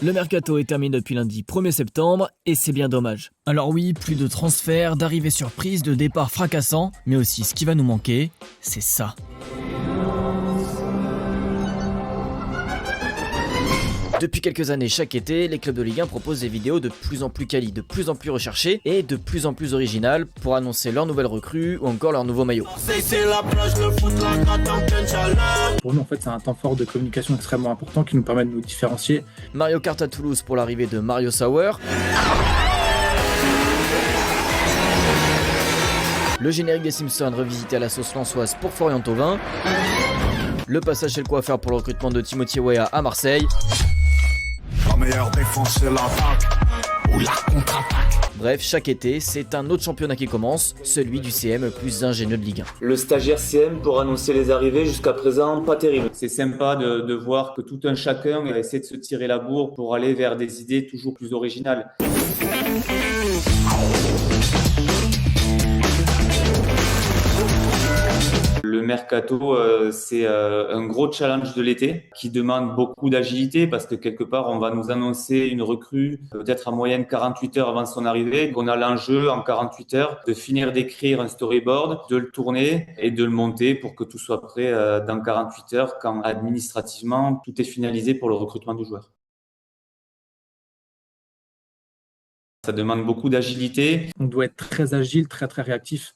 Le mercato est terminé depuis lundi 1er septembre et c'est bien dommage. Alors oui, plus de transferts, d'arrivées surprises, de départs fracassants, mais aussi ce qui va nous manquer, c'est ça. Depuis quelques années, chaque été, les clubs de Ligue 1 proposent des vidéos de plus en plus quali, de plus en plus recherchées et de plus en plus originales pour annoncer leurs nouvelles recrues ou encore leurs nouveaux maillots. Pour nous, en fait, c'est un temps fort de communication extrêmement important qui nous permet de nous différencier. Mario Kart à Toulouse pour l'arrivée de Mario Sauer. Le générique des Simpsons revisité à la sauce françoise pour Florian Thauvin. Le passage chez le coiffeur pour le recrutement de Timothy Weah à Marseille. La meilleure défense, c'est l'attaque ou la contre-attaque. Bref, chaque été, c'est un autre championnat qui commence, celui du CM le plus ingénieux de Ligue 1. Le stagiaire CM pour annoncer les arrivées, jusqu'à présent, pas terrible. C'est sympa de voir que tout un chacun essaie de se tirer la bourre pour aller vers des idées toujours plus originales. Le mercato, c'est un gros challenge de l'été qui demande beaucoup d'agilité parce que quelque part, on va nous annoncer une recrue peut-être en moyenne 48 heures avant son arrivée. On a l'enjeu en 48 heures de finir d'écrire un storyboard, de le tourner et de le monter pour que tout soit prêt dans 48 heures quand administrativement, tout est finalisé pour le recrutement du joueur. Ça demande beaucoup d'agilité. On doit être très agile, très réactif.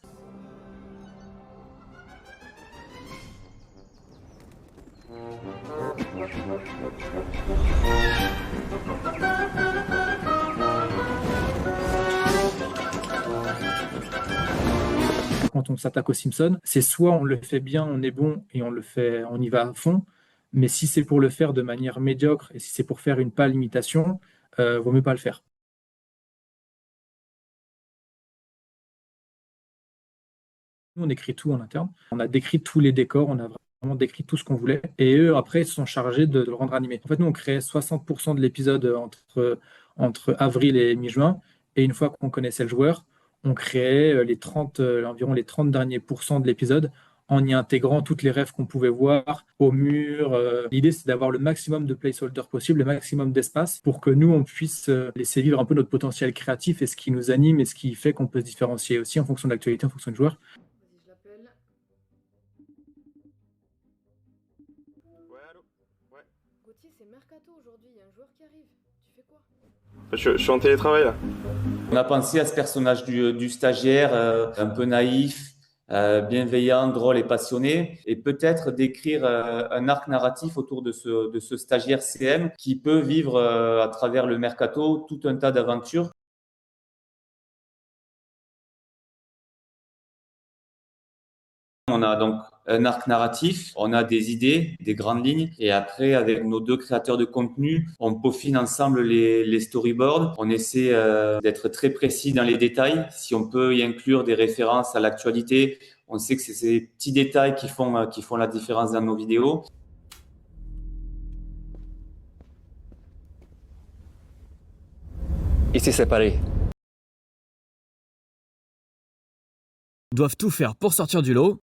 Quand on s'attaque aux Simpsons, c'est soit on le fait bien, on est bon et on y va à fond, mais si c'est pour le faire de manière médiocre et si c'est pour faire une pâle imitation, vaut mieux pas le faire. Nous, on écrit tout en interne. On a décrit tous les décors, on a vraiment décrit tout ce qu'on voulait. Et eux, après, ils se sont chargés de le rendre animé. En fait, nous, on créait 60% de l'épisode entre avril et mi-juin. Et une fois qu'on connaissait le joueur, on créait environ les 30 derniers pourcents de l'épisode en y intégrant toutes les rêves qu'on pouvait voir au mur. L'idée, c'est d'avoir le maximum de placeholders possible, le maximum d'espace pour que nous, on puisse laisser vivre un peu notre potentiel créatif et ce qui nous anime et ce qui fait qu'on peut se différencier aussi en fonction de l'actualité, en fonction du joueur. Gauthier, c'est mercato aujourd'hui, il y a un joueur qui arrive. Tu fais quoi? Je suis en télétravail là. On a pensé à ce personnage du stagiaire, un peu naïf, bienveillant, drôle et passionné, et peut-être d'écrire un arc narratif autour de ce stagiaire CM qui peut vivre à travers le mercato tout un tas d'aventures. On a donc un arc narratif, on a des idées, des grandes lignes, et après, avec nos deux créateurs de contenu, on peaufine ensemble les storyboards. On essaie d'être très précis dans les détails. Si on peut y inclure des références à l'actualité, on sait que c'est ces petits détails qui font la différence dans nos vidéos. Il s'est séparé. Ils doivent tout faire pour sortir du lot.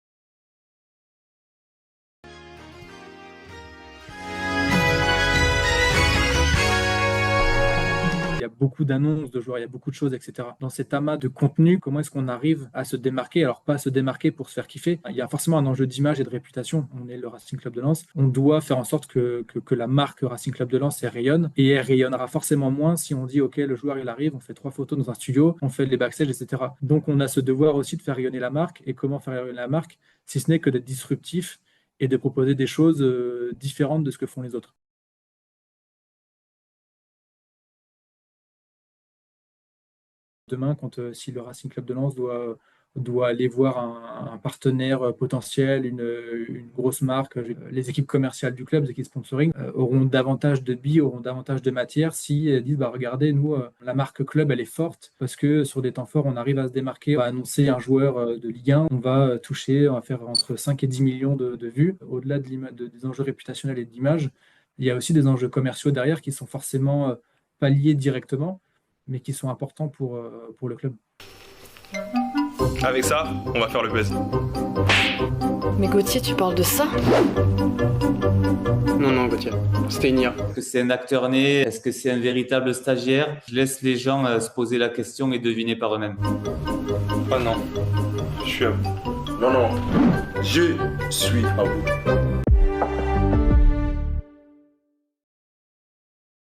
Il y a beaucoup d'annonces de joueurs, il y a beaucoup de choses, etc. Dans cet amas de contenu, comment est-ce qu'on arrive à se démarquer? Alors, pas à se démarquer pour se faire kiffer. Il y a forcément un enjeu d'image et de réputation. On est le Racing Club de Lens. On doit faire en sorte que la marque Racing Club de Lens, elle rayonne. Et elle rayonnera forcément moins si on dit, OK, le joueur, il arrive, on fait 3 photos dans un studio, on fait les backstage, etc. Donc, on a ce devoir aussi de faire rayonner la marque. Et comment faire rayonner la marque, si ce n'est que d'être disruptif et de proposer des choses différentes de ce que font les autres. Demain, si le Racing Club de Lens doit aller voir un partenaire potentiel, une grosse marque, les équipes commerciales du club, les équipes sponsoring, auront davantage de billes, auront davantage de matière si elles disent, regardez, nous, la marque club, elle est forte parce que sur des temps forts, on arrive à se démarquer, on va annoncer un joueur de Ligue 1, on va faire entre 5 et 10 millions de vues. Au-delà des enjeux réputationnels et d'image, il y a aussi des enjeux commerciaux derrière qui sont forcément pas liés directement, mais qui sont importants pour le club. Avec ça, on va faire le buzz. Mais Gauthier, tu parles de ça? Non, Gauthier, c'était une IA. Est-ce que c'est un acteur né? Est-ce que c'est un véritable stagiaire? Je laisse les gens se poser la question et deviner par eux-mêmes. Ah non, je suis à bout. Non, je suis à bout.